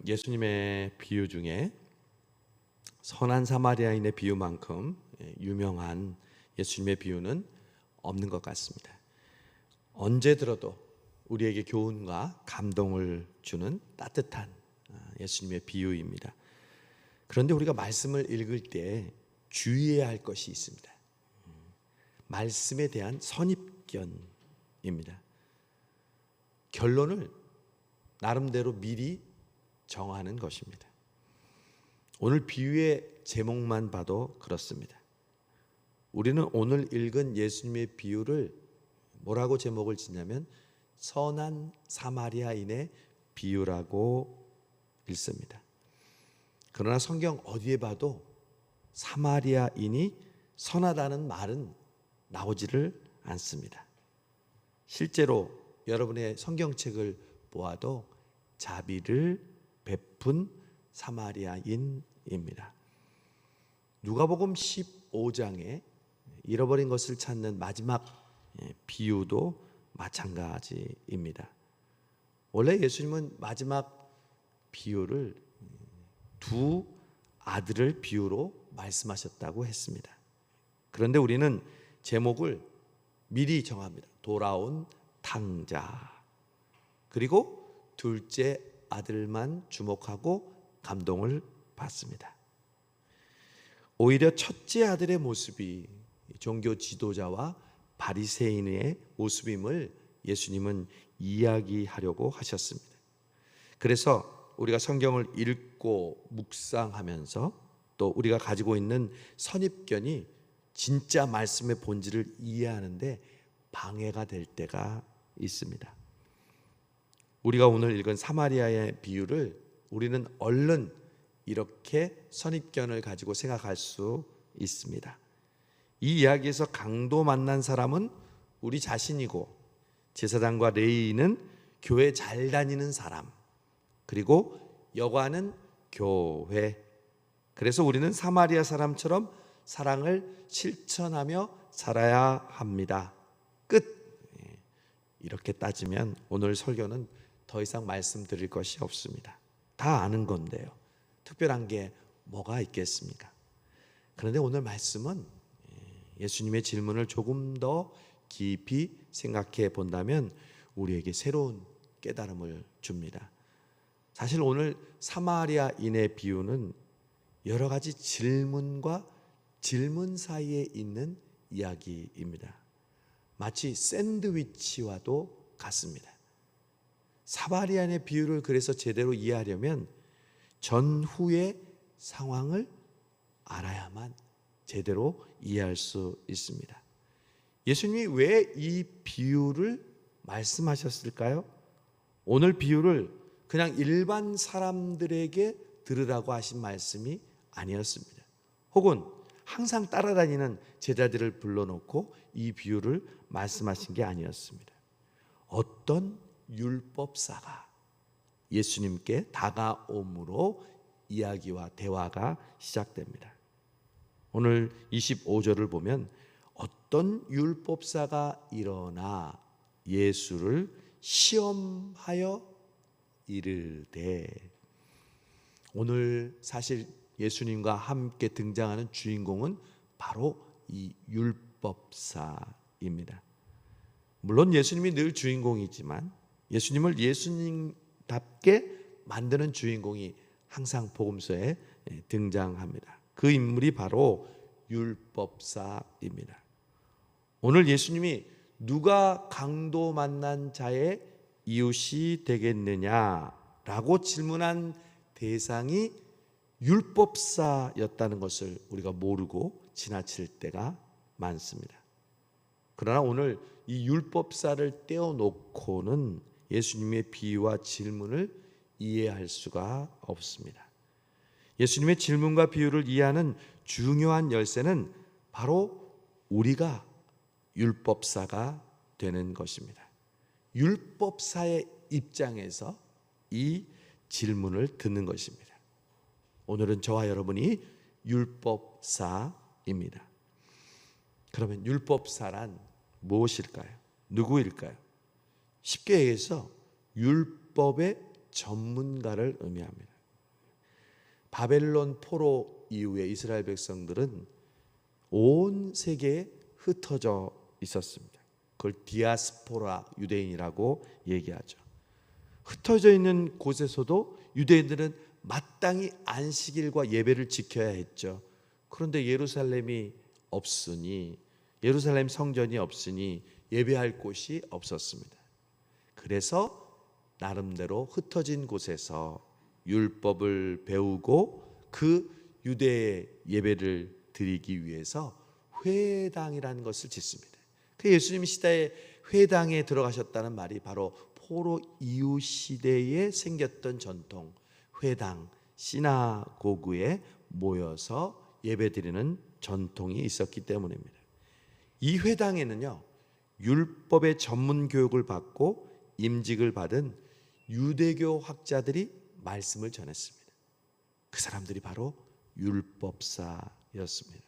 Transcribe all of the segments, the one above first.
예수님의 비유 중에 선한 사마리아인의 비유만큼 유명한 예수님의 비유는 없는 것 같습니다. 언제 들어도 우리에게 교훈과 감동을 주는 따뜻한 예수님의 비유입니다. 그런데 우리가 말씀을 읽을 때 주의해야 할 것이 있습니다. 말씀에 대한 선입견입니다. 결론을 나름대로 미리 정하는 것입니다. 오늘 비유의 제목만 봐도 그렇습니다. 우리는 오늘 읽은 예수님의 비유를 뭐라고 제목을 짓냐면 선한 사마리아인의 비유라고 읽습니다. 그러나 성경 어디에 봐도 사마리아인이 선하다는 말은 나오지를 않습니다. 실제로 여러분의 성경책을 보아도 자비를 베푼 사마리아인입니다. 누가복음 15장에 잃어버린 것을 찾는 마지막 비유도 마찬가지입니다. 원래 예수님은 마지막 비유를 두 아들을 비유로 말씀하셨다고 했습니다. 그런데 우리는 제목을 미리 정합니다. 돌아온 탕자. 그리고 둘째 아들만 주목하고 감동을 받습니다. 오히려 첫째 아들의 모습이 종교 지도자와 바리새인의 모습임을 예수님은 이야기하려고 하셨습니다. 그래서 우리가 성경을 읽고 묵상하면서 또 우리가 가지고 있는 선입견이 진짜 말씀의 본질을 이해하는데 방해가 될 때가 있습니다. 우리가 오늘 읽은 사마리아의 비유를 우리는 얼른 이렇게 선입견을 가지고 생각할 수 있습니다. 이 이야기에서 강도 만난 사람은 우리 자신이고 제사장과 레위인은 교회 잘 다니는 사람, 그리고 여관은 교회. 그래서 우리는 사마리아 사람처럼 사랑을 실천하며 살아야 합니다. 끝. 이렇게 따지면 오늘 설교는 더 이상 말씀드릴 것이 없습니다. 다 아는 건데요. 특별한 게 뭐가 있겠습니까? 그런데 오늘 말씀은 예수님의 질문을 조금 더 깊이 생각해 본다면 우리에게 새로운 깨달음을 줍니다. 사실 오늘 사마리아인의 비유는 여러 가지 질문과 질문 사이에 있는 이야기입니다. 마치 샌드위치와도 같습니다. 사마리아인의 비유를 그래서 제대로 이해하려면 전후의 상황을 알아야만 제대로 이해할 수 있습니다. 예수님이 왜 이 비유를 말씀하셨을까요? 오늘 비유를 그냥 일반 사람들에게 들으라고 하신 말씀이 아니었습니다. 혹은 항상 따라다니는 제자들을 불러놓고 이 비유를 말씀하신 게 아니었습니다. 어떤 율법사가 예수님께 다가옴으로 이야기와 대화가 시작됩니다. 오늘 25절을 보면 어떤 율법사가 일어나 예수를 시험하여 이르되, 오늘 사실 예수님과 함께 등장하는 주인공은 바로 이 율법사입니다. 물론 예수님이 늘 주인공이지만 예수님을 예수님답게 만드는 주인공이 항상 복음서에 등장합니다. 그 인물이 바로 율법사입니다. 오늘 예수님이 누가 강도 만난 자의 이웃이 되겠느냐라고 질문한 대상이 율법사였다는 것을 우리가 모르고 지나칠 때가 많습니다. 그러나 오늘 이 율법사를 떼어놓고는 예수님의 비유와 질문을 이해할 수가 없습니다. 예수님의 질문과 비유를 이해하는 중요한 열쇠는 바로 우리가 율법사가 되는 것입니다. 율법사의 입장에서 이 질문을 듣는 것입니다. 오늘은 저와 여러분이 율법사입니다. 그러면 율법사란 무엇일까요? 누구일까요? 쉽게 얘기해서 율법의 전문가를 의미합니다. 바벨론 포로 이후에 이스라엘 백성들은 온 세계에 흩어져 있었습니다. 그걸 디아스포라 유대인이라고 얘기하죠. 흩어져 있는 곳에서도 유대인들은 마땅히 안식일과 예배를 지켜야 했죠. 그런데 예루살렘이 없으니, 예루살렘 성전이 없으니 예배할 곳이 없었습니다. 그래서 나름대로 흩어진 곳에서 율법을 배우고 그 유대의 예배를 드리기 위해서 회당이라는 것을 짓습니다. 그 예수님 시대에 회당에 들어가셨다는 말이 바로 포로 이후 시대에 생겼던 전통, 회당, 시나고그에 모여서 예배드리는 전통이 있었기 때문입니다. 이 회당에는요, 율법의 전문 교육을 받고 임직을 받은 유대교 학자들이 말씀을 전했습니다. 그 사람들이 바로 율법사였습니다.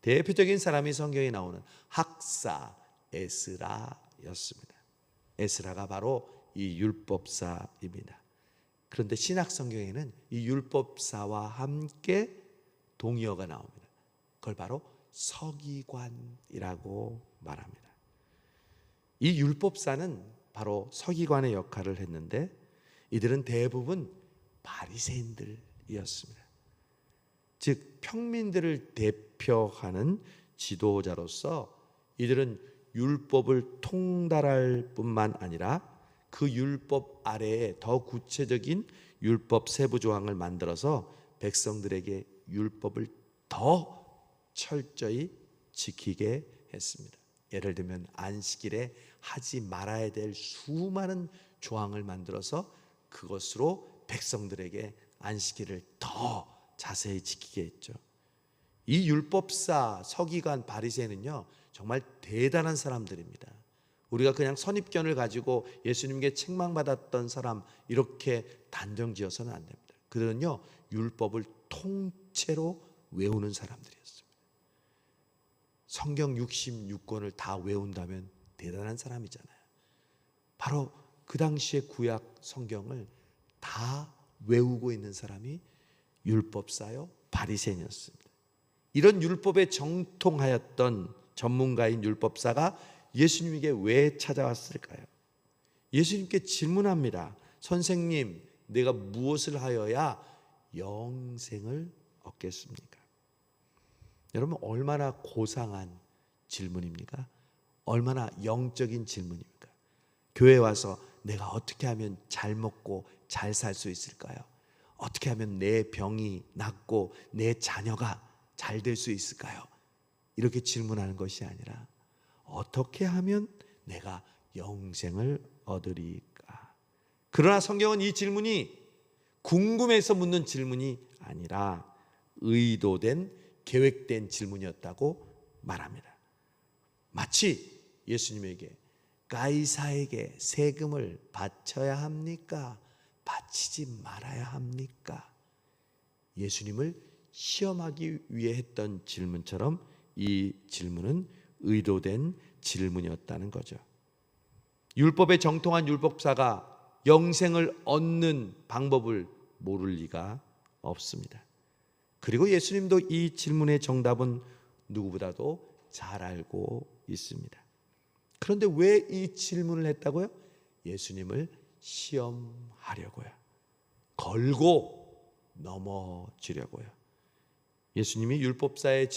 대표적인 사람이 성경에 나오는 학사 에스라였습니다. 에스라가 바로 이 율법사입니다. 그런데 신약 성경에는 이 율법사와 함께 동의어가 나옵니다. 그걸 바로 서기관이라고 말합니다. 이 율법사는 바로 서기관의 역할을 했는데 이들은 대부분 바리새인들이었습니다. 즉 평민들을 대표하는 지도자로서 이들은 율법을 통달할 뿐만 아니라 그 율법 아래에 더 구체적인 율법 세부 조항을 만들어서 백성들에게 율법을 더 철저히 지키게 했습니다. 예를 들면 안식일에 하지 말아야 될 수많은 조항을 만들어서 그것으로 백성들에게 안식일을 더 자세히 지키게 했죠. 이 율법사, 서기관, 바리새인은요 정말 대단한 사람들입니다. 우리가 그냥 선입견을 가지고 예수님께 책망받았던 사람 이렇게 단정지어서는 안 됩니다. 그들은요 율법을 통째로 외우는 사람들이었습니다. 성경 66권을 다 외운다면 대단한 사람이잖아요. 바로 그 당시의 구약 성경을 다 외우고 있는 사람이 율법사요 바리새인이었습니다. 이런 율법에 정통하였던 전문가인 율법사가 예수님에게 왜 찾아왔을까요? 예수님께 질문합니다. 선생님, 내가 무엇을 하여야 영생을 얻겠습니까? 여러분 얼마나 고상한 질문입니까? 얼마나 영적인 질문입니까? 교회 와서 내가 어떻게 하면 잘 먹고 잘 살 수 있을까요? 어떻게 하면 내 병이 낫고 내 자녀가 잘 될 수 있을까요? 이렇게 질문하는 것이 아니라 어떻게 하면 내가 영생을 얻으리까? 그러나 성경은 이 질문이 궁금해서 묻는 질문이 아니라 의도된 계획된 질문이었다고 말합니다. 마치 예수님에게 가이사에게 세금을 바쳐야 합니까? 바치지 말아야 합니까? 예수님을 시험하기 위해 했던 질문처럼 이 질문은 의도된 질문이었다는 거죠. 율법에 정통한 율법사가 영생을 얻는 방법을 모를 리가 없습니다. 그리고 예수님도 이 질문의 정답은 누구보다도 잘 알고 있습니다. 그런데 왜 이 질문을 했다고요? 예수님을 시험하려고요. 걸고 넘어지려고요. 예수님이 율법사의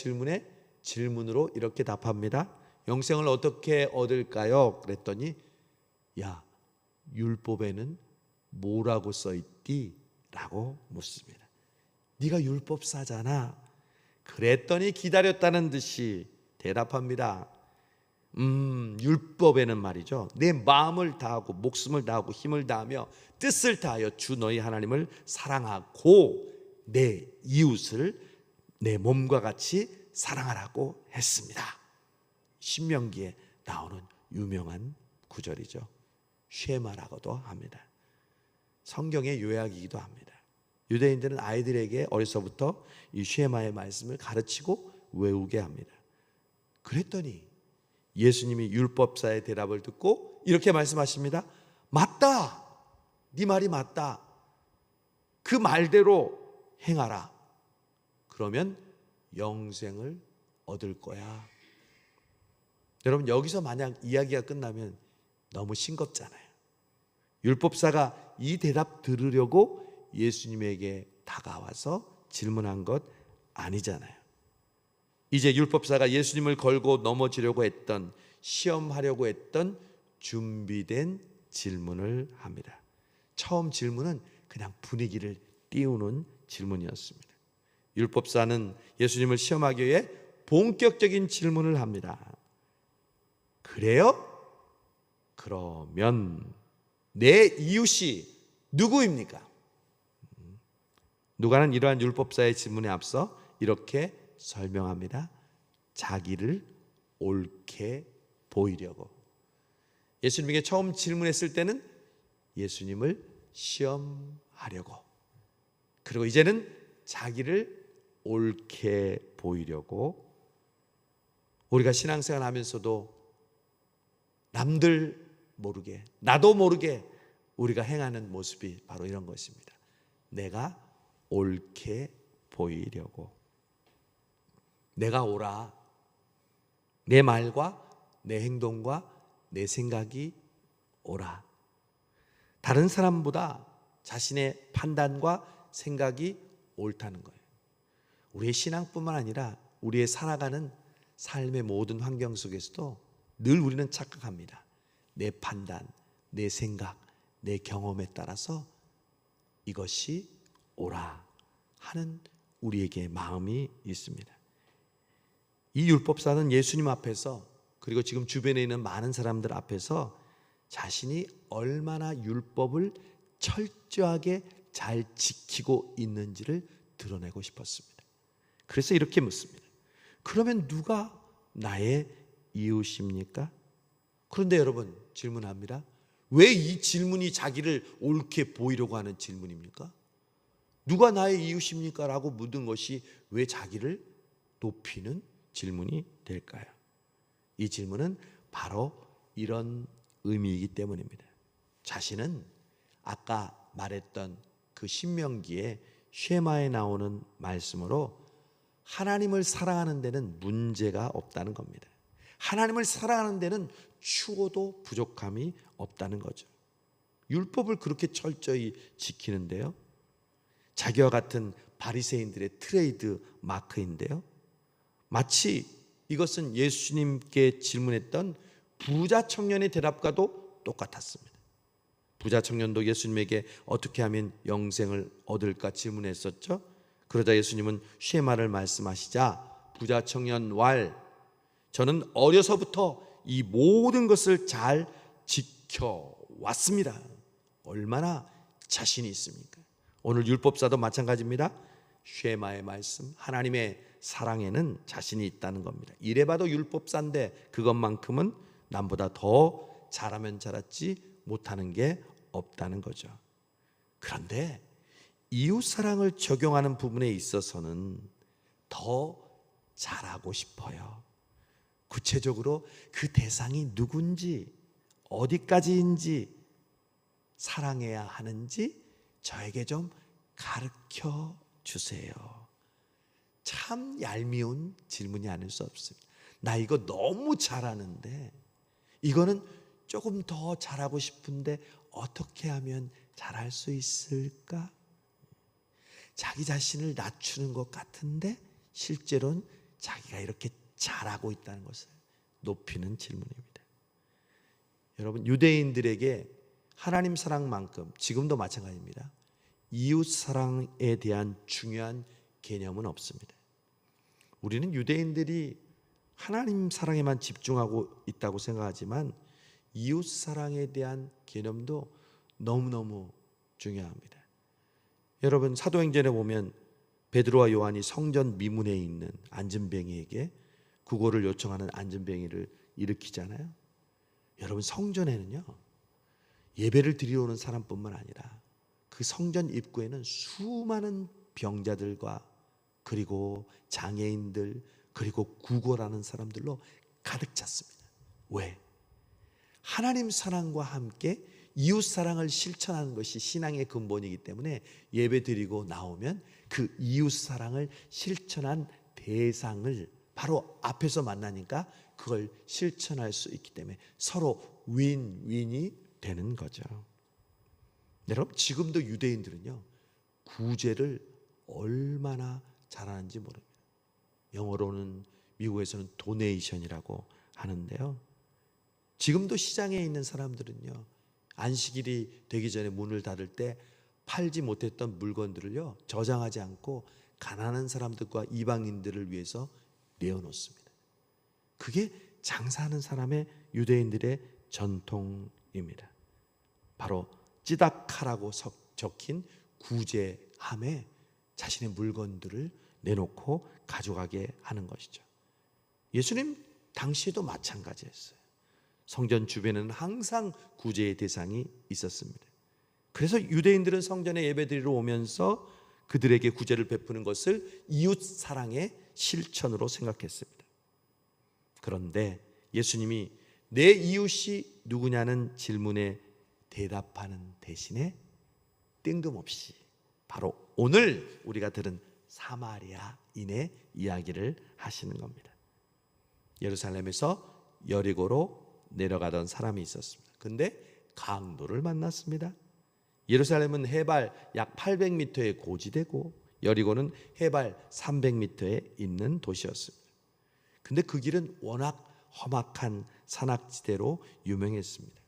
질문으로 이렇게 답합니다. 영생을 어떻게 얻을까요? 그랬더니 야, 율법에는 뭐라고 써있디? 라고 묻습니다. 네가 율법사잖아. 그랬더니 기다렸다는 듯이 대답합니다. 율법에는 말이죠, 내 마음을 다하고 목숨을 다하고 힘을 다하며 뜻을 다하여 주 너희 하나님을 사랑하고 내 이웃을 내 몸과 같이 사랑하라고 했습니다. 신명기에 나오는 유명한 구절이죠. 쉐마라고도 합니다. 성경의 요약이기도 합니다. 유대인들은 아이들에게 어려서부터 이 쉐마의 말씀을 가르치고 외우게 합니다. 그랬더니 예수님이 율법사의 대답을 듣고 이렇게 말씀하십니다. 맞다. 네 말이 맞다. 그 말대로 행하라. 그러면 영생을 얻을 거야. 여러분, 여기서 만약 이야기가 끝나면 너무 싱겁잖아요. 율법사가 이 대답 들으려고 예수님에게 다가와서 질문한 것 아니잖아요. 이제 율법사가 예수님을 걸고 넘어지려고 했던, 시험하려고 했던 준비된 질문을 합니다. 처음 질문은 그냥 분위기를 띄우는 질문이었습니다. 율법사는 예수님을 시험하기 위해 본격적인 질문을 합니다. 그래요? 그러면 내 이웃이 누구입니까? 누가는 이러한 율법사의 질문에 앞서 이렇게 설명합니다. 자기를 옳게 보이려고. 예수님에게 처음 질문했을 때는 예수님을 시험하려고, 그리고 이제는 자기를 옳게 보이려고. 우리가 신앙생활 하면서도 남들 모르게, 나도 모르게 우리가 행하는 모습이 바로 이런 것입니다. 내가 옳게 보이려고. 내가 옳아. 내 말과 내 행동과 내 생각이 옳아. 다른 사람보다 자신의 판단과 생각이 옳다는 거예요. 우리의 신앙뿐만 아니라 우리의 살아가는 삶의 모든 환경 속에서도 늘 우리는 착각합니다. 내 판단, 내 생각, 내 경험에 따라서 이것이 옳아 하는 우리에게 마음이 있습니다. 이 율법사는 예수님 앞에서, 그리고 지금 주변에 있는 많은 사람들 앞에서 자신이 얼마나 율법을 철저하게 잘 지키고 있는지를 드러내고 싶었습니다. 그래서 이렇게 묻습니다. 그러면 누가 나의 이웃입니까? 그런데 여러분, 질문합니다. 왜 이 질문이 자기를 옳게 보이려고 하는 질문입니까? 누가 나의 이웃입니까? 라고 묻은 것이 왜 자기를 높이는 질문이 될까요? 이 질문은 바로 이런 의미이기 때문입니다. 자신은 아까 말했던 그 신명기에 쉐마에 나오는 말씀으로 하나님을 사랑하는 데는 문제가 없다는 겁니다. 하나님을 사랑하는 데는 추호도 부족함이 없다는 거죠. 율법을 그렇게 철저히 지키는데요, 자기와 같은 바리새인들의 트레이드 마크인데요, 마치 이것은 예수님께 질문했던 부자 청년의 대답과도 똑같았습니다. 부자 청년도 예수님에게 어떻게 하면 영생을 얻을까 질문했었죠. 그러자 예수님은 쉐마를 말씀하시자 부자 청년 왈, 저는 어려서부터 이 모든 것을 잘 지켜왔습니다. 얼마나 자신이 있습니까? 오늘 율법사도 마찬가지입니다. 쉐마의 말씀, 하나님의 사랑에는 자신이 있다는 겁니다. 이래봐도 율법사인데 그것만큼은 남보다 더 잘하면 잘했지 못하는 게 없다는 거죠. 그런데 이웃사랑을 적용하는 부분에 있어서는 더 잘하고 싶어요. 구체적으로 그 대상이 누군지, 어디까지인지, 사랑해야 하는지 저에게 좀 가르쳐 주세요. 참 얄미운 질문이 아닐 수 없습니다. 나 이거 너무 잘하는데 이거는 조금 더 잘하고 싶은데 어떻게 하면 잘할 수 있을까? 자기 자신을 낮추는 것 같은데 실제로는 자기가 이렇게 잘하고 있다는 것을 높이는 질문입니다. 여러분, 유대인들에게 하나님 사랑만큼 지금도 마찬가지입니다. 이웃 사랑에 대한 중요한 개념은 없습니다. 우리는 유대인들이 하나님 사랑에만 집중하고 있다고 생각하지만 이웃 사랑에 대한 개념도 너무너무 중요합니다. 여러분, 사도행전에 보면 베드로와 요한이 성전 미문에 있는 안전뱅이에게 구걸을 요청하는 안전뱅이를 일으키잖아요. 여러분, 성전에는요, 예배를 드리러 오는 사람뿐만 아니라 그 성전 입구에는 수많은 병자들과 그리고 장애인들, 그리고 구걸하는 사람들로 가득 찼습니다. 왜? 하나님 사랑과 함께 이웃 사랑을 실천하는 것이 신앙의 근본이기 때문에 예배 드리고 나오면 그 이웃 사랑을 실천한 대상을 바로 앞에서 만나니까 그걸 실천할 수 있기 때문에 서로 윈윈이 되는 거죠. 여러분, 지금도 유대인들은요, 구제를 얼마나 잘하는지 모릅니다. 영어로는 미국에서는 도네이션이라고 하는데요, 지금도 시장에 있는 사람들은요, 안식일이 되기 전에 문을 닫을 때 팔지 못했던 물건들을요, 저장하지 않고 가난한 사람들과 이방인들을 위해서 내어놓습니다. 그게 장사하는 사람의, 유대인들의 전통입니다. 바로 찌다카라고 적힌 구제함에 자신의 물건들을 내놓고 가져가게 하는 것이죠. 예수님 당시에도 마찬가지였어요. 성전 주변에는 항상 구제의 대상이 있었습니다. 그래서 유대인들은 성전에 예배드리러 오면서 그들에게 구제를 베푸는 것을 이웃 사랑의 실천으로 생각했습니다. 그런데 예수님이 내 이웃이 누구냐는 질문에 대답하는 대신에 뜬금없이 바로 오늘 우리가 들은 사마리아인의 이야기를 하시는 겁니다. 예루살렘에서 여리고로 내려가던 사람이 있었습니다. 근데 강도를 만났습니다. 예루살렘은 해발 약 800m의 고지대고 여리고는 해발 300m에 있는 도시였습니다. 근데 그 길은 워낙 험악한 산악지대로 유명했습니다.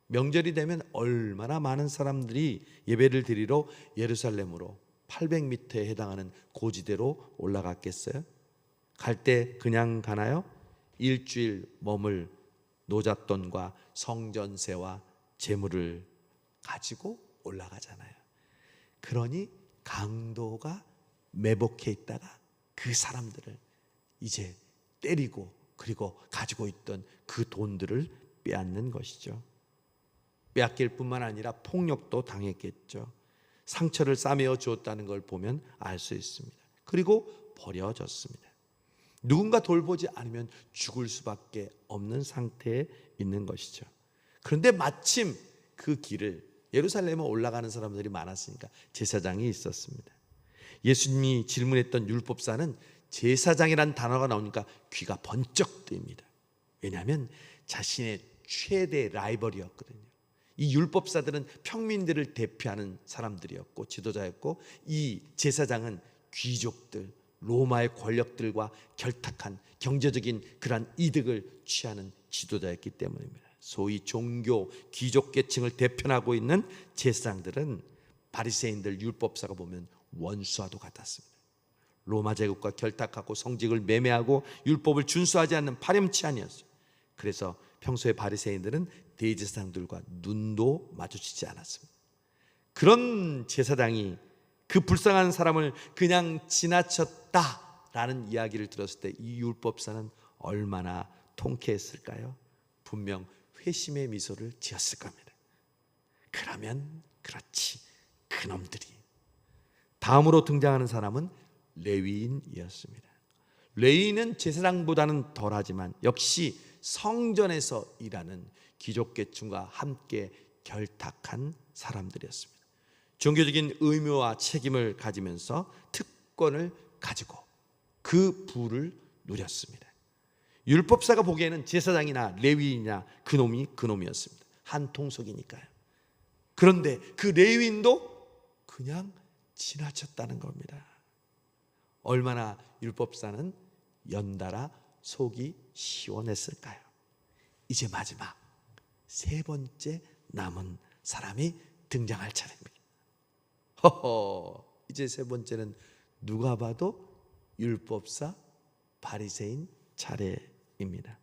명절이 되면 얼마나 많은 사람들이 예배를 드리러 예루살렘으로 800m에 해당하는 고지대로 올라갔겠어요? 갈 때 그냥 가나요? 일주일 머물 노잣돈과 성전세와 재물을 가지고 올라가잖아요. 그러니 강도가 매복해 있다가 그 사람들을 이제 때리고 그리고 가지고 있던 그 돈들을 빼앗는 것이죠. 빼앗길 뿐만 아니라 폭력도 당했겠죠. 상처를 싸매어 주었다는 걸 보면 알 수 있습니다. 그리고 버려졌습니다. 누군가 돌보지 않으면 죽을 수밖에 없는 상태에 있는 것이죠. 그런데 마침 그 길을 예루살렘에 올라가는 사람들이 많았으니까 제사장이 있었습니다. 예수님이 질문했던 율법사는 제사장이란 단어가 나오니까 귀가 번쩍 뜨입니다. 왜냐하면 자신의 최대 라이벌이었거든요. 이 율법사들은 평민들을 대표하는 사람들이었고 지도자였고, 이 제사장은 귀족들, 로마의 권력들과 결탁한 경제적인 그러한 이득을 취하는 지도자였기 때문입니다. 소위 종교 귀족 계층을 대표하고 있는 제사장들은 바리새인들, 율법사가 보면 원수와도 같았습니다. 로마 제국과 결탁하고 성직을 매매하고 율법을 준수하지 않는 파렴치한이었어요. 그래서 평소에 바리새인들은 대제사장들과 눈도 마주치지 않았습니다. 그런 제사장이 그 불쌍한 사람을 그냥 지나쳤다라는 이야기를 들었을 때 이 율법사는 얼마나 통쾌했을까요? 분명 회심의 미소를 지었을 겁니다. 그러면 그렇지, 그놈들이. 다음으로 등장하는 사람은 레위인이었습니다. 레위인은 제사장보다는 덜하지만 역시 성전에서 일하는 귀족계층과 함께 결탁한 사람들이었습니다. 종교적인 의무와 책임을 가지면서 특권을 가지고 그 부를 누렸습니다. 율법사가 보기에는 제사장이나 레위인이나 그놈이었습니다. 한 통속이니까요. 그런데 그 레위인도 그냥 지나쳤다는 겁니다. 얼마나 율법사는 연달아 속이 시원했을까요? 이제 마지막 세 번째 남은 사람이 등장할 차례입니다. 이제 세 번째는 누가 봐도 율법사 바리새인 차례입니다.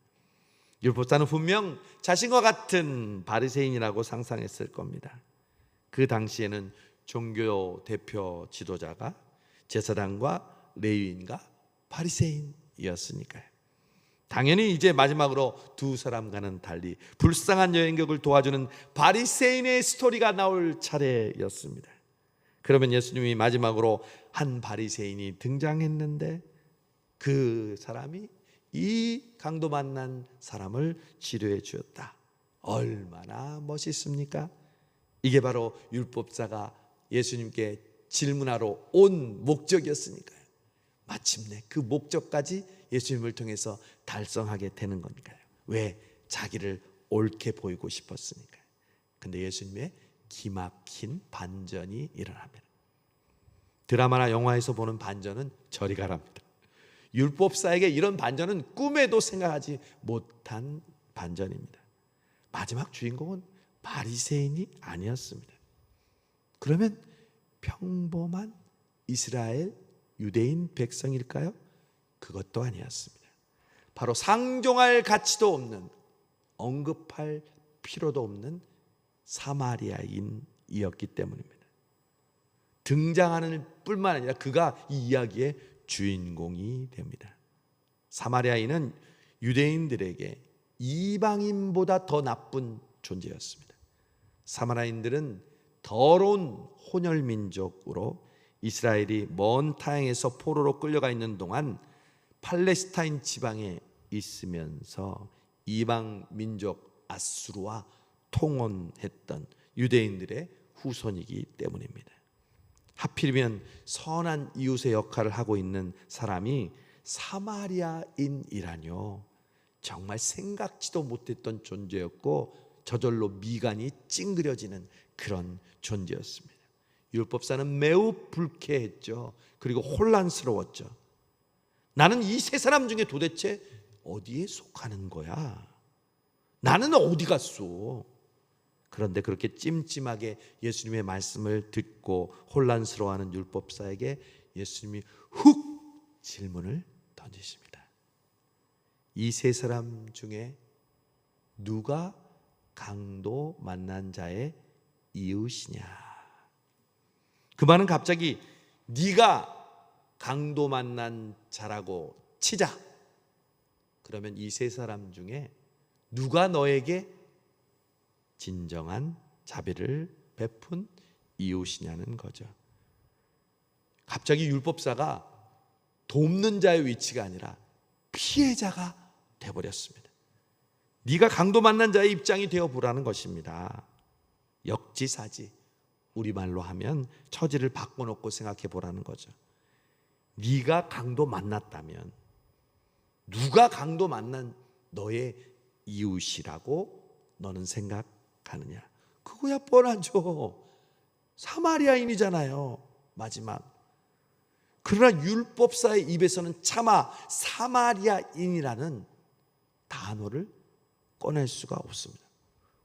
율법사는 분명 자신과 같은 바리새인이라고 상상했을 겁니다. 그 당시에는 종교 대표 지도자가 제사장과 레위인과 바리새인이었으니까요. 당연히 이제 마지막으로 두 사람과는 달리 불쌍한 여인격을 도와주는 바리새인의 스토리가 나올 차례였습니다. 그러면 예수님이 마지막으로 한 바리새인이 등장했는데 그 사람이 이 강도 만난 사람을 치료해 주었다. 얼마나 멋있습니까? 이게 바로 율법사가 예수님께 질문하러 온 목적이었으니까요. 마침내 그 목적까지 예수님을 통해서 달성하게 되는 거니까요. 왜? 자기를 옳게 보이고 싶었으니까요. 근데 예수님의 기막힌 반전이 일어납니다. 드라마나 영화에서 보는 반전은 저리 가랍니다. 율법사에게 이런 반전은 꿈에도 생각하지 못한 반전입니다. 마지막 주인공은 바리새인이 아니었습니다. 그러면 평범한 이스라엘 유대인 백성일까요? 그것도 아니었습니다. 바로 상종할 가치도 없는, 언급할 필요도 없는 사마리아인이었기 때문입니다. 등장하는 뿐만 아니라 그가 이 이야기의 주인공이 됩니다. 사마리아인은 유대인들에게 이방인보다 더 나쁜 존재였습니다. 사마리아인들은 더러운 혼혈민족으로 이스라엘이 먼 타향에서 포로로 끌려가 있는 동안 팔레스타인 지방에 있으면서 이방 민족 아수르와 통혼했던 유대인들의 후손이기 때문입니다. 하필이면 선한 이웃의 역할을 하고 있는 사람이 사마리아인이라뇨. 정말 생각지도 못했던 존재였고 저절로 미간이 찡그려지는 그런 존재였습니다. 율법사는 매우 불쾌했죠. 그리고 혼란스러웠죠. 나는 이 세 사람 중에 도대체 어디에 속하는 거야? 나는 어디 갔어? 그런데 그렇게 찜찜하게 예수님의 말씀을 듣고 혼란스러워하는 율법사에게 예수님이 훅 질문을 던지십니다. 이 세 사람 중에 누가 강도 만난 자의 이웃이냐? 그 말은 갑자기 네가 강도 만난 자라고 치자. 그러면 이 세 사람 중에 누가 너에게 진정한 자비를 베푼 이웃이냐는 거죠. 갑자기 율법사가 돕는 자의 위치가 아니라 피해자가 되어버렸습니다. 네가 강도 만난 자의 입장이 되어보라는 것입니다. 역지사지, 우리말로 하면 처지를 바꿔놓고 생각해 보라는 거죠. 네가 강도 만났다면 누가 강도 만난 너의 이웃이라고 너는 생각하느냐? 그거야 뻔하죠. 사마리아인이잖아요. 마지막. 그러나 율법사의 입에서는 차마 사마리아인이라는 단어를 꺼낼 수가 없습니다.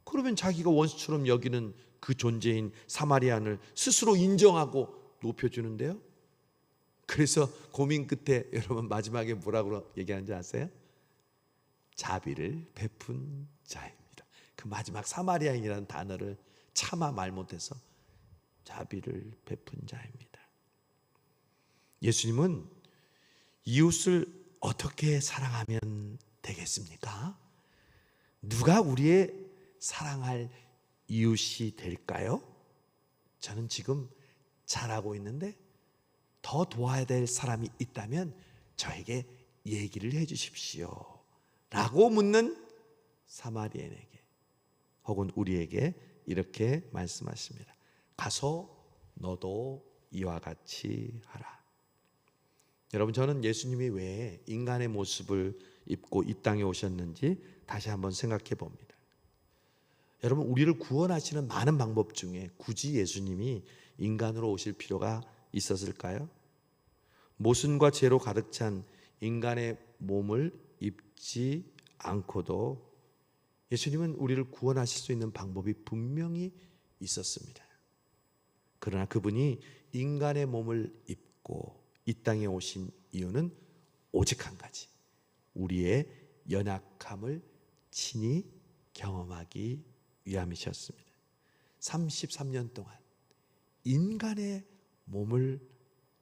그러면 자기가 원수처럼 여기는 그 존재인 사마리아인을 스스로 인정하고 높여주는데요. 그래서 고민 끝에 여러분 마지막에 뭐라고 얘기하는지 아세요? 자비를 베푼 자입니다. 그 마지막 사마리아인이라는 단어를 차마 말 못해서 자비를 베푼 자입니다. 예수님은 이웃을 어떻게 사랑하면 되겠습니까? 누가 우리의 사랑할 이웃이 될까요? 저는 지금 잘하고 있는데 더 도와야 될 사람이 있다면 저에게 얘기를 해 주십시오 라고 묻는 사마리아인에게 혹은 우리에게 이렇게 말씀하십니다. 가서 너도 이와 같이 하라. 여러분, 저는 예수님이 왜 인간의 모습을 입고 이 땅에 오셨는지 다시 한번 생각해 봅니다. 여러분, 우리를 구원하시는 많은 방법 중에 굳이 예수님이 인간으로 오실 필요가 있었을까요? 모순과 죄로 가득 찬 인간의 몸을 입지 않고도 예수님은 우리를 구원하실 수 있는 방법이 분명히 있었습니다. 그러나 그분이 인간의 몸을 입고 이 땅에 오신 이유는 오직 한 가지, 우리의 연약함을 친히 경험하기 위함이셨습니다. 33년 동안 인간의 몸을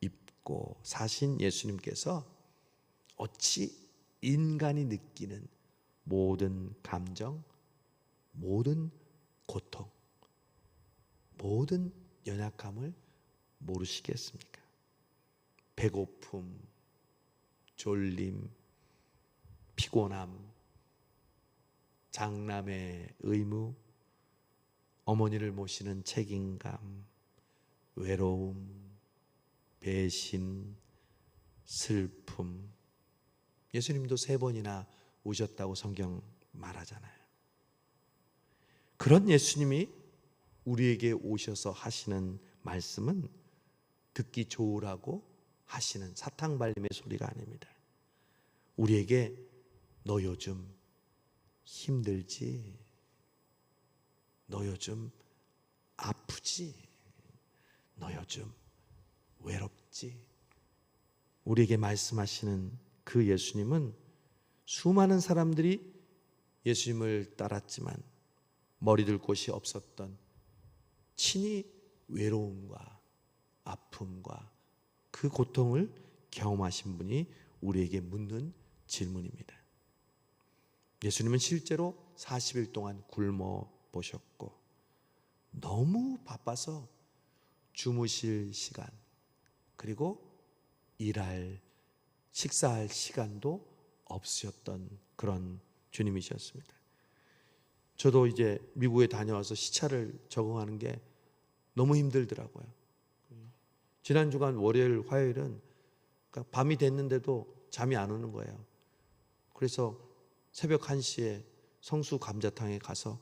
입고 사신 예수님께서 어찌 인간이 느끼는 모든 감정, 모든 고통, 모든 연약함을 모르시겠습니까? 배고픔, 졸림, 피곤함, 장남의 의무, 어머니를 모시는 책임감, 외로움, 배신, 슬픔. 예수님도 3번이나 우셨다고 성경 말하잖아요. 그런 예수님이 우리에게 오셔서 하시는 말씀은 듣기 좋으라고 하시는 사탕발림의 소리가 아닙니다. 우리에게 너 요즘 힘들지? 너 요즘 아프지? 너 요즘 외롭지? 우리에게 말씀하시는 그 예수님은 수많은 사람들이 예수님을 따랐지만 머리둘 곳이 없었던 친히 외로움과 아픔과 그 고통을 경험하신 분이 우리에게 묻는 질문입니다. 예수님은 실제로 40일 동안 굶어 보셨고 너무 바빠서 주무실 시간 그리고 일할 식사할 시간도 없으셨던 그런 주님이셨습니다. 저도 이제 미국에 다녀와서 시차를 적응하는 게 너무 힘들더라고요. 지난 주간 월요일, 화요일은 그러니까 밤이 됐는데도 잠이 안 오는 거예요. 그래서 새벽 1시에 성수 감자탕에 가서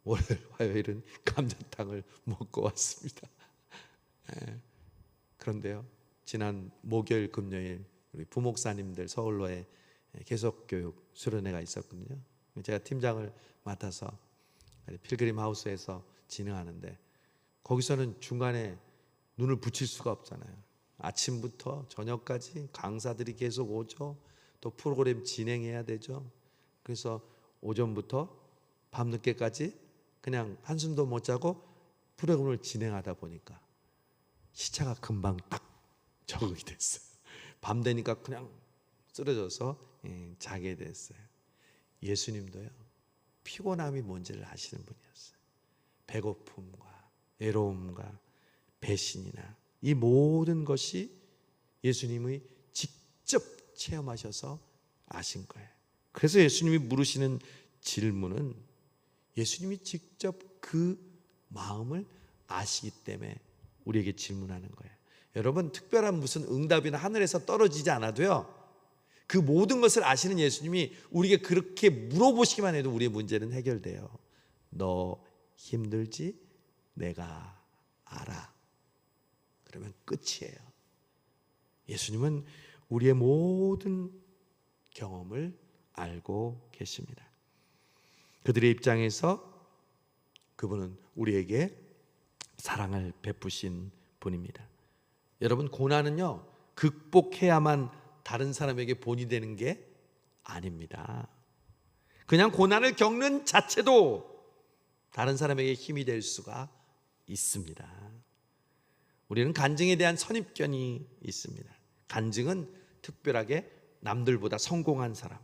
월요일, 화요일은 감자탕을 먹고 왔습니다. 그런데요, 지난 목요일, 금요일 우리 부목사님들 서울로에 계속교육 수련회가 있었거든요. 제가 팀장을 맡아서 필그림 하우스에서 진행하는데 거기서는 중간에 눈을 붙일 수가 없잖아요. 아침부터 저녁까지 강사들이 계속 오죠. 또 프로그램 진행해야 되죠. 그래서 오전부터 밤늦게까지 그냥 한숨도 못 자고 프로그램을 진행하다 보니까 시차가 금방 딱 적응이 됐어요. 밤 되니까 그냥 쓰러져서 자게 됐어요. 예수님도요, 피곤함이 뭔지를 아시는 분이었어요. 배고픔과 외로움과 배신이나 이 모든 것이 예수님이 직접 체험하셔서 아신 거예요. 그래서 예수님이 물으시는 질문은 예수님이 직접 그 마음을 아시기 때문에 우리에게 질문하는 거예요. 여러분, 특별한 무슨 응답이나 하늘에서 떨어지지 않아도요, 그 모든 것을 아시는 예수님이 우리에게 그렇게 물어보시기만 해도 우리의 문제는 해결돼요. 너 힘들지? 내가 알아. 그러면 끝이에요. 예수님은 우리의 모든 경험을 알고 계십니다. 그들의 입장에서 그분은 우리에게 사랑을 베푸신 분입니다. 여러분, 고난은요, 극복해야만 다른 사람에게 본이 되는 게 아닙니다. 그냥 고난을 겪는 자체도 다른 사람에게 힘이 될 수가 있습니다. 우리는 간증에 대한 선입견이 있습니다. 간증은 특별하게 남들보다 성공한 사람,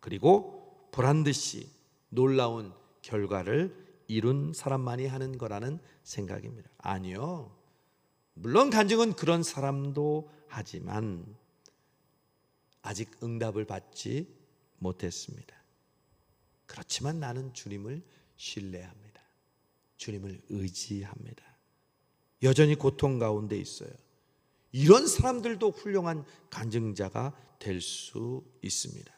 그리고 보란듯이 놀라운 결과를 이룬 사람만이 하는 거라는 생각입니다. 아니요. 물론 간증은 그런 사람도 하지만 아직 응답을 받지 못했습니다. 그렇지만 나는 주님을 신뢰합니다. 주님을 의지합니다. 여전히 고통 가운데 있어요. 이런 사람들도 훌륭한 간증자가 될 수 있습니다.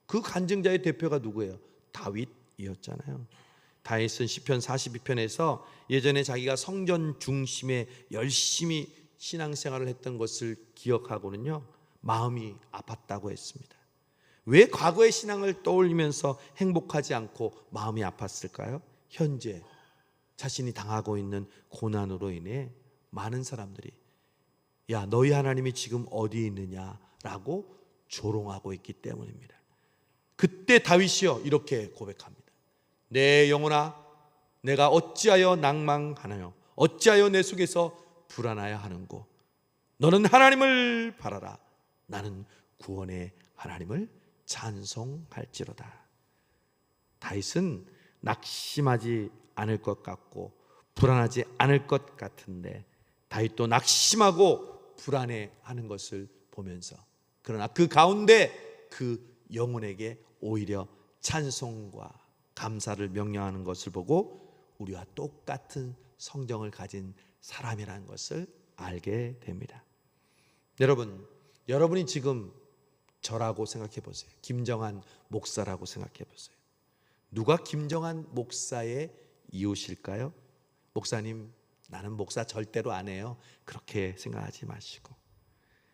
그 간증자의 대표가 누구예요? 다윗이었잖아요. 다윗은 시편 42편에서 예전에 자기가 성전 중심에 열심히 신앙생활을 했던 것을 기억하고는요, 마음이 아팠다고 했습니다. 왜 과거의 신앙을 떠올리면서 행복하지 않고 마음이 아팠을까요? 현재 자신이 당하고 있는 고난으로 인해 많은 사람들이 야, 너희 하나님이 지금 어디 있느냐라고 조롱하고 있기 때문입니다. 그때 다윗이요, 이렇게 고백합니다. 내 영혼아, 내가 어찌하여 낭망하나요? 어찌하여 내 속에서 불안하여 하는고? 너는 하나님을 바라라. 나는 구원의 하나님을 찬송할지로다. 다윗은 낙심하지 않을 것 같고 불안하지 않을 것 같은데 다윗도 낙심하고 불안해하는 것을 보면서, 그러나 그 가운데 그 영혼에게 오히려 찬송과 감사를 명령하는 것을 보고 우리와 똑같은 성정을 가진 사람이라는 것을 알게 됩니다. 여러분, 여러분이 지금 저라고 생각해 보세요. 김정한 목사라고 생각해 보세요. 누가 김정한 목사의 이웃일까요? 목사님, 나는 목사 절대로 안 해요. 그렇게 생각하지 마시고,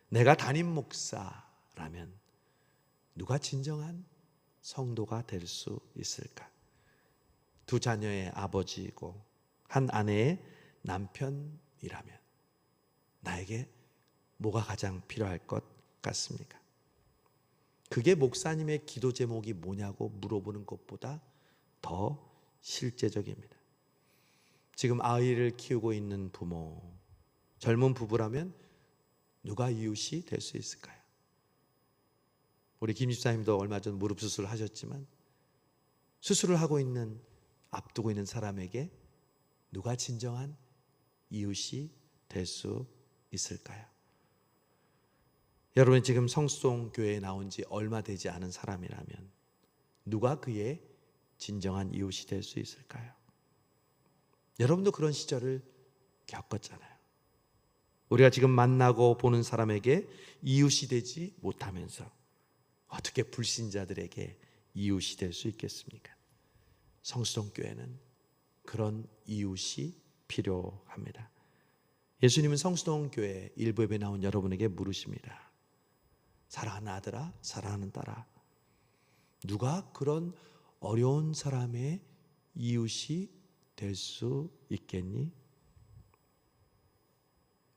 내가 담임 목사라면 누가 진정한 성도가 될 수 있을까? 두 자녀의 아버지이고 한 아내의 남편이라면 나에게 뭐가 가장 필요할 것 같습니까? 그게 목사님의 기도 제목이 뭐냐고 물어보는 것보다 더 실제적입니다. 지금 아이를 키우고 있는 부모, 젊은 부부라면 누가 이웃이 될 수 있을까요? 우리 김 집사님도 얼마 전 무릎 수술을 하셨지만 수술을 하고 있는, 앞두고 있는 사람에게 누가 진정한 이웃이 될 수 있을까요? 여러분, 지금 성수동 교회에 나온 지 얼마 되지 않은 사람이라면 누가 그의 진정한 이웃이 될 수 있을까요? 여러분도 그런 시절을 겪었잖아요. 우리가 지금 만나고 보는 사람에게 이웃이 되지 못하면서 어떻게 불신자들에게 이웃이 될 수 있겠습니까? 성수동 교회는 그런 이웃이 필요합니다. 예수님은 성수동 교회 일부 예배 나온 여러분에게 물으십니다. 사랑하는 아들아, 사랑하는 딸아, 누가 그런 어려운 사람의 이웃이 될 수 있겠니?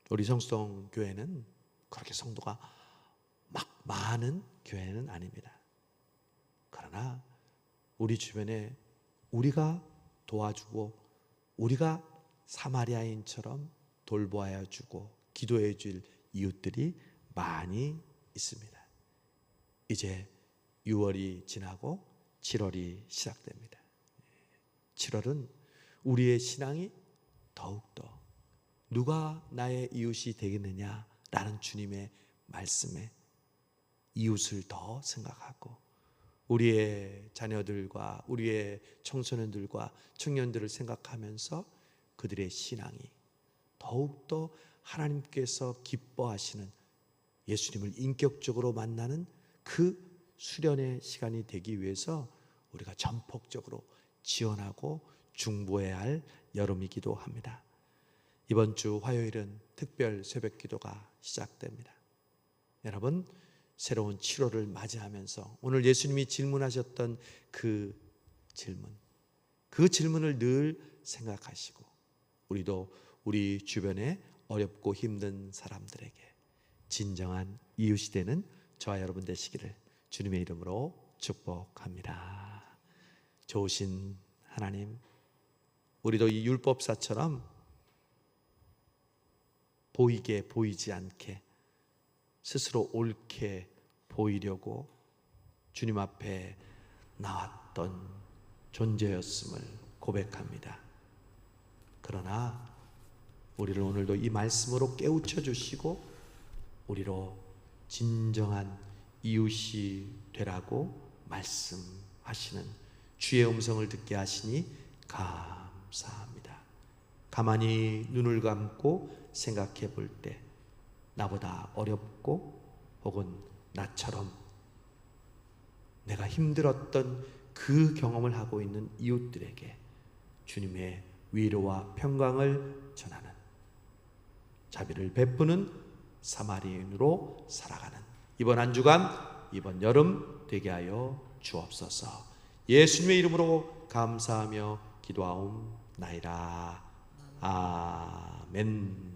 우리 성수동 교회는 그렇게 성도가 막 많은 교회는 아닙니다. 그러나 우리 주변에 우리가 도와주고 우리가 사마리아인처럼 돌보아야 주고 기도해 줄 이웃들이 많이 있습니다. 이제 6월이 지나고 7월이 시작됩니다. 7월은 우리의 신앙이 더욱더 누가 나의 이웃이 되겠느냐라는 주님의 말씀에 이웃을 더 생각하고 우리의 자녀들과 우리의 청소년들과 청년들을 생각하면서 그들의 신앙이 더욱더 하나님께서 기뻐하시는 예수님을 인격적으로 만나는 그 수련의 시간이 되기 위해서 우리가 전폭적으로 지원하고 중보해야 할 여름이기도 합니다. 이번 주 화요일은 특별 새벽 기도가 시작됩니다. 여러분, 새로운 7월을 맞이하면서 오늘 예수님이 질문하셨던 그 질문을 늘 생각하시고 우리도 우리 주변에 어렵고 힘든 사람들에게 진정한 이웃이 되는 저와 여러분 되시기를 주님의 이름으로 축복합니다. 좋으신 하나님, 우리도 이 율법사처럼 보이게 보이지 않게 스스로 옳게 보이려고 주님 앞에 나왔던 존재였음을 고백합니다. 그러나 우리를 오늘도 이 말씀으로 깨우쳐 주시고 우리로 진정한 이웃이 되라고 말씀하시는 주의 음성을 듣게 하시니 감사합니다. 가만히 눈을 감고 생각해 볼 때 나보다 어렵고 혹은 나처럼 내가 힘들었던 그 경험을 하고 있는 이웃들에게 주님의 위로와 평강을 전하는, 자비를 베푸는 사마리아인으로 살아가는 이번 한 주간, 이번 여름 되게 하여 주옵소서. 예수님의 이름으로 감사하며 기도하옵나이다. 아멘.